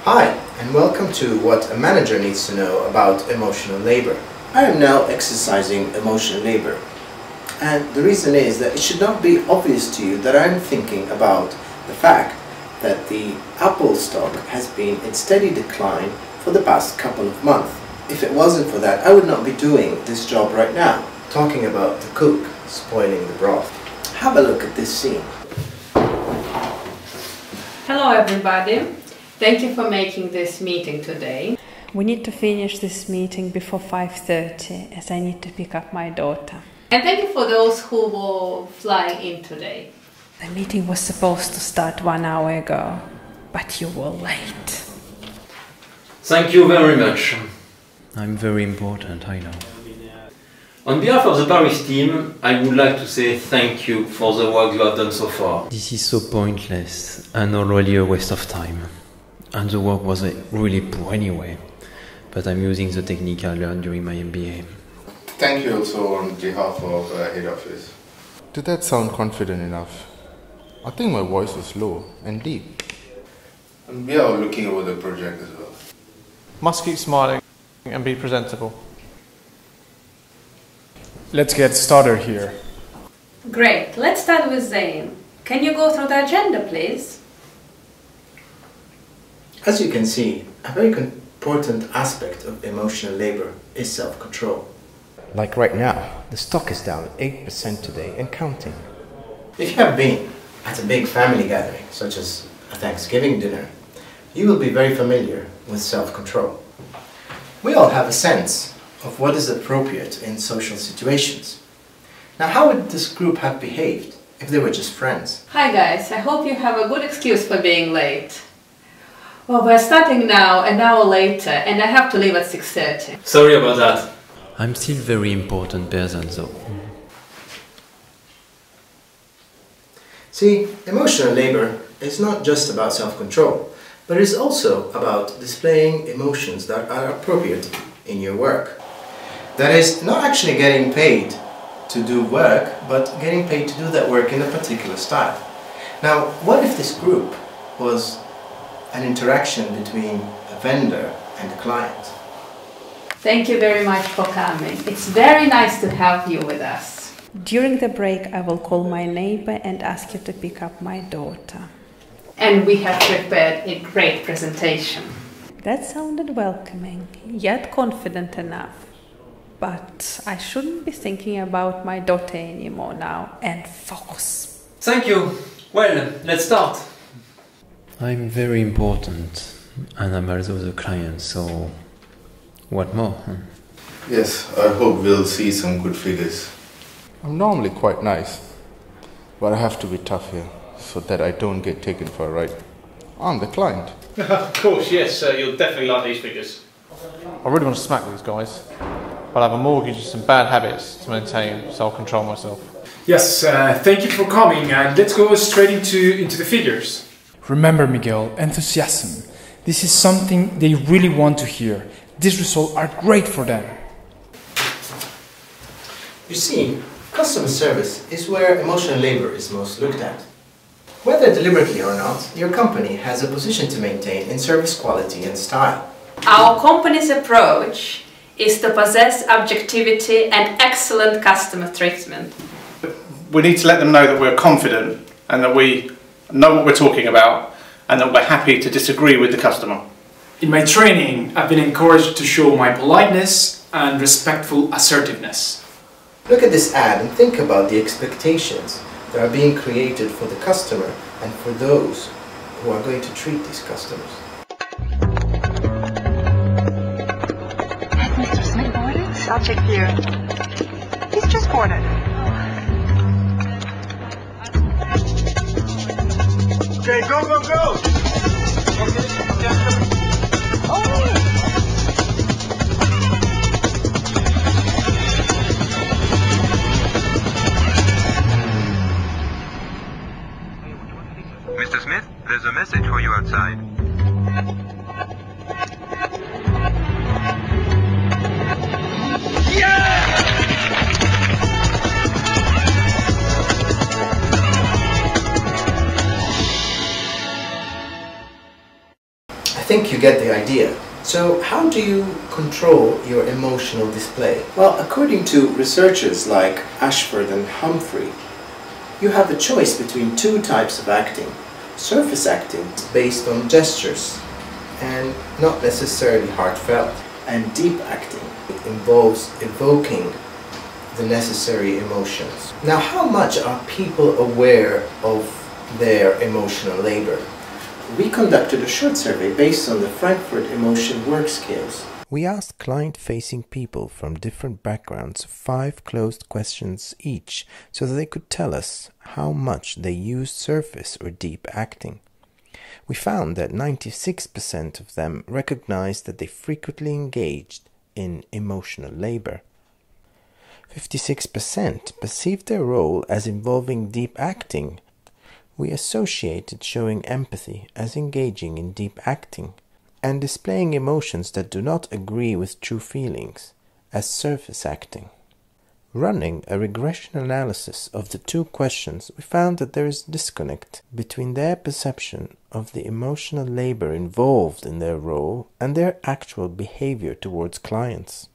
Hi, and welcome to what a manager needs to know about emotional labor. I am now exercising emotional labor, and the reason is that it should not be obvious to you that I am thinking about the fact that the Apple stock has been in steady decline for the past couple of months. If it wasn't for that, I would not be doing this job right now, talking about the cook spoiling the broth. Have a look at this scene. Hello everybody. Thank you for making this meeting today. We need to finish this meeting before 5:30 as I need to pick up my daughter. And thank you for those who were flying in today. The meeting was supposed to start 1 hour ago, but you were late. Thank you very much. I'm very important, I know. On behalf of the Paris team, I would like to say thank you for the work you have done so far. This is so pointless and already a waste of time. And the work was really poor anyway. But I'm using the technique I learned during my MBA. Thank you also on behalf of head office. Did that sound confident enough? I think my voice was low and deep. And we are looking over the project as well. Must keep smiling and be presentable. Let's get started here. Great. Let's start with Zain. Can you go through the agenda, please? As you can see, a very important aspect of emotional labor is self-control. Like right now, the stock is down 8% today and counting. If you have been at a big family gathering, such as a Thanksgiving dinner, you will be very familiar with self-control. We all have a sense of what is appropriate in social situations. Now, how would this group have behaved if they were just friends? Hi guys, I hope you have a good excuse for being late. Well, we're starting now, an hour later, and I have to leave at 6:30. Sorry about that. I'm still very important person though. See, emotional labor is not just about self-control, but it is also about displaying emotions that are appropriate in your work. That is, not actually getting paid to do work, but getting paid to do that work in a particular style. Now, what if this group was an interaction between a vendor and a client? Thank you very much for coming. It's very nice to have you with us. During the break, I will call my neighbor and ask you to pick up my daughter. And we have prepared a great presentation. That sounded welcoming, yet confident enough. But I shouldn't be thinking about my daughter anymore now and focus. Thank you. Well, let's start. I'm very important and I'm also the client, so what more? Yes, I hope we'll see some good figures. I'm normally quite nice, but I have to be tough here so that I don't get taken for a ride. I'm the client. Of course, yes, you'll definitely like these figures. I really want to smack these guys, but I have a mortgage and some bad habits to maintain, so I'll control myself. Yes, thank you for coming, and let's go straight into the figures. Remember, Miguel, enthusiasm. This is something they really want to hear. These results are great for them. You see, customer service is where emotional labor is most looked at. Whether deliberately or not, your company has a position to maintain in service quality and style. Our company's approach is to possess objectivity and excellent customer treatment. We need to let them know that we're confident and that we know what we're talking about and that we're happy to disagree with the customer. In my training, I've been encouraged to show my politeness and respectful assertiveness. Look at this ad and think about the expectations that are being created for the customer and for those who are going to treat these customers. Has Mr. Smith boarded? I'll check here. He's just boarded. Okay, go, go, go! Mr. Smith, there's a message for you outside. think you get the idea. So how do you control your emotional display? Well, according to researchers like Ashford and Humphrey, you have a choice between two types of acting. Surface acting is based on gestures and not necessarily heartfelt. And deep acting, it involves evoking the necessary emotions. Now, how much are people aware of their emotional labor? We conducted a short survey based on the Frankfurt Emotion Work Scales. We asked client-facing people from different backgrounds 5 closed questions each so that they could tell us how much they used surface or deep acting. We found that 96% of them recognized that they frequently engaged in emotional labor. 56% perceived their role as involving deep acting. We associated showing empathy as engaging in deep acting, and displaying emotions that do not agree with true feelings as surface acting. Running a regression analysis of the 2 questions, we found that there is a disconnect between their perception of the emotional labor involved in their role and their actual behavior towards clients.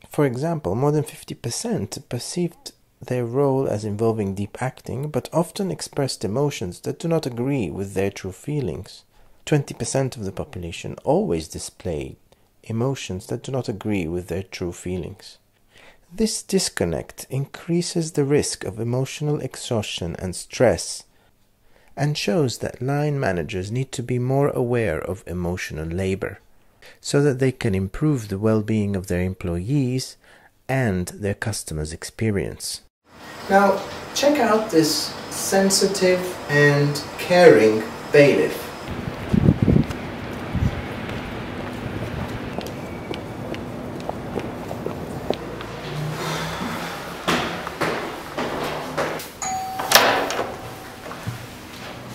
For example, more than 50% perceived their role as involving deep acting, but often expressed emotions that do not agree with their true feelings. 20% of the population always displayed emotions that do not agree with their true feelings. This disconnect increases the risk of emotional exhaustion and stress, and shows that line managers need to be more aware of emotional labor, so that they can improve the well-being of their employees and their customers' experience. Now, check out this sensitive and caring bailiff.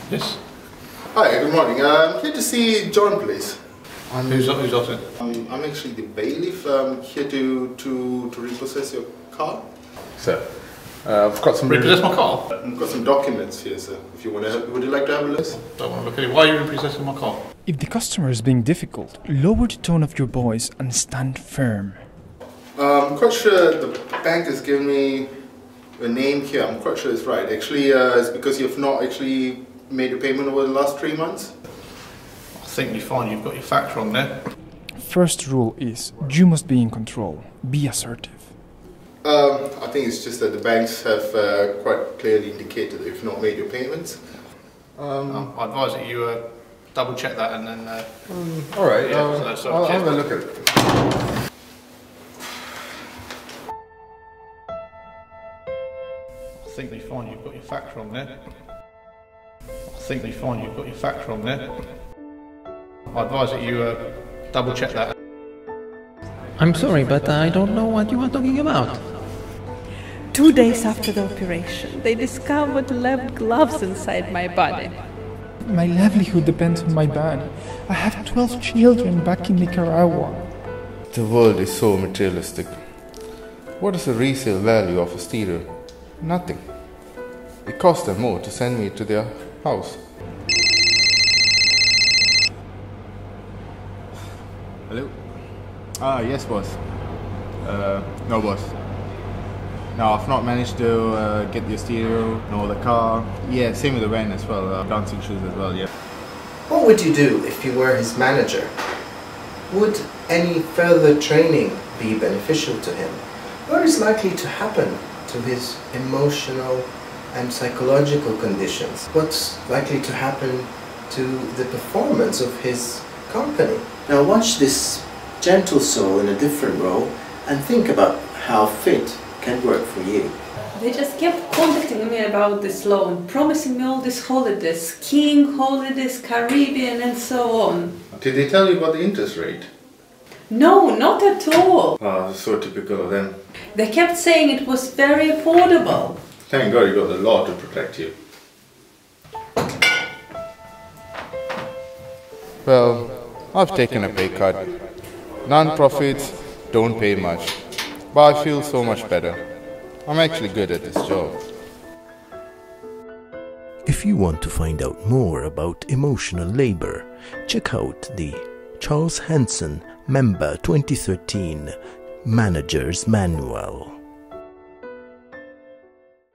Yes. Hi, good morning. I'm here to see John, please. Who's Austin? I'm actually the bailiff. Here to repossess your car. Sir, I've got some... Repossess my car? I've got some documents here, sir. If you want to, would you like to have a look? Don't want to look at it. Why are you repossessing my car? If the customer is being difficult, lower the tone of your voice and stand firm. I'm quite sure the bank has given me a name here. I'm quite sure it's right. Actually, it's because you've not actually made a payment over the last 3 months. I think you find you've got your facts wrong there. First rule is, you must be in control. Be assertive. I think it's just that the banks have quite clearly indicated that you've not made your payments. I advise that you double check that and then... Alright, yeah, I'll have a look at it. I think they find you've got your facts wrong there. I think they find you've got your facts wrong there. I advise that you double check that. I'm sorry, but I don't know what you are talking about. 2 days after the operation, they discovered lead gloves inside my body. My livelihood depends on my ban. I have 12 children back in Nicaragua. The world is so materialistic. What is the resale value of a stereo? Nothing. It costs them more to send me to their house. Hello? Yes, boss. No, boss. No, I've not managed to get the stereo, nor the car. Yeah, same with the van as well. Dancing shoes as well, yeah. What would you do if you were his manager? Would any further training be beneficial to him? What is likely to happen to his emotional and psychological conditions? What's likely to happen to the performance of his company? Now watch this gentle soul in a different role and think about how fit can work for you. They just kept contacting me about this loan, promising me all these holidays, skiing holidays, Caribbean and so on. Did they tell you about the interest rate? No, not at all. So typical of them. They kept saying it was very affordable. Thank God you got the law to protect you. Well, I've taken a pay cut. Non-profits don't pay much, but I feel so much better. I'm actually good at this job. If you want to find out more about emotional labor, check out the Charles HANSON, MEMBA 2013, Manager's Manual.